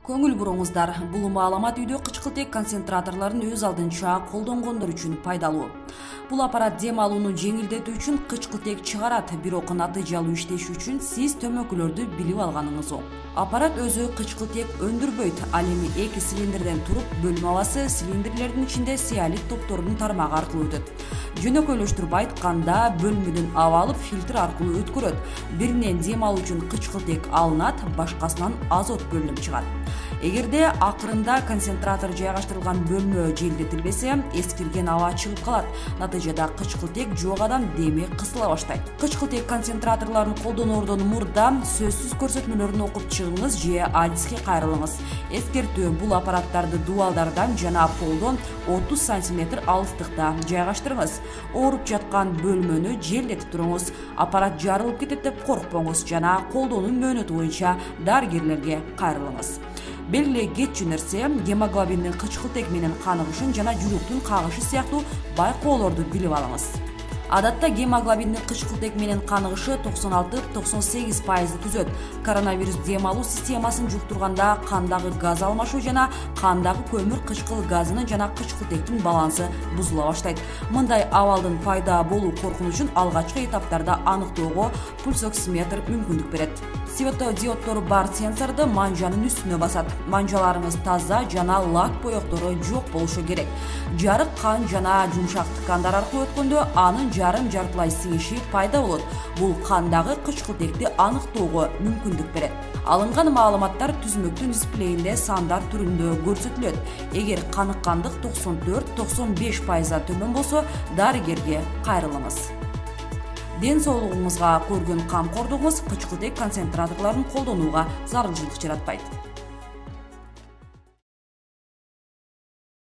Көңүл буруңуздар, бул маалымат үйдө кычкылтек концентраторлорун өз алдынча колдонгондор үчүн пайдалуу. Бул аппарат дем алууну жеңилдетүү үчүн кычкылтек чыгарат, бирок натыйжалуу иштеши үчүн сиз төмөкүлөрдү билип алганыңыз оң. Аппарат өзү кычкылтек өндүрбөйт, ал эми 2 цилиндрден туруп, бөлмө абасы цилиндрлердин ичинде сиалит топторунун тармагы аркылуу өтөт. Жөнөкөйлөштүрүп айтканда, бөлмөдөн аба алып фильтр аркылуу өткөрөт. Биринен дем алуу үчүн кычкылтек алынат, башкасынан азот бөлүнүп чыгат. Эгерде акырында концентратор жайгаштырылган бөлмө желдетилбесе, эскирген аба чыгып калат. Натыйжада кычкылтек жуугадан деми кысыла баштайт. Кычкылтек концентраторлорун колдоноордон мурда сөзсүз көрсөтмөлөрүн окуп чыгыңыз же адиске кайрылыңыз. Эскертүү: бул аппараттарды дубалдардан жана полдон 30 см алыстыкта жайгаштырыңыз. Ооруп жаткан бөлмөнү желдетип туруңуз. Аппарат жарылып кетет деп коркпоңуз жана колдонуу мөөнөтү боюнча дарыгерлерге кайрылыңыз. Белгиле кетчү нерсе, гемоглобиндин кычкылтек менен каныгышын жана жүрөктүн кагышы сыяктуу байкоолорду билип алыңыз. Адатта гемоглобиндин кычкылтек менен каныгышы 96–98% түзөт. Коронавирус дем алуу системасын жуктурганда кандагы газ алмашуу жана кандагы көмүр кычкыл газынын жана кычкылтектин балансы бузула баштайт. Мындай абалдын пайда болуу коркунучун алгачкы этаптарда аныктоого пульсоксиметр мүмкүндүк берет. Светодиоддору бар сенсорду манжанын үстүнө басат. Манжаларыңыз таза жана лак боектору жок болушу керек. Жарык кан жана жумшак ткандар аркылуу өткөндө анын жарым жартылай сиңиши пайда болот. Бул кандагы кычкылтекти аныктоого мүмкүндүк берет. Алынган маалыматтар түзмөктүн дисплейинде сандар түрүндө көрсөтүлөт. Эгер каныккандык 94–95% төмөн болсо, дарыгерге кайрылыңыз. Ден соолугуңузга көргөн камкордугуңуз кычкылтек концентраторлорун колдонууга зарылчылык жаратпайт.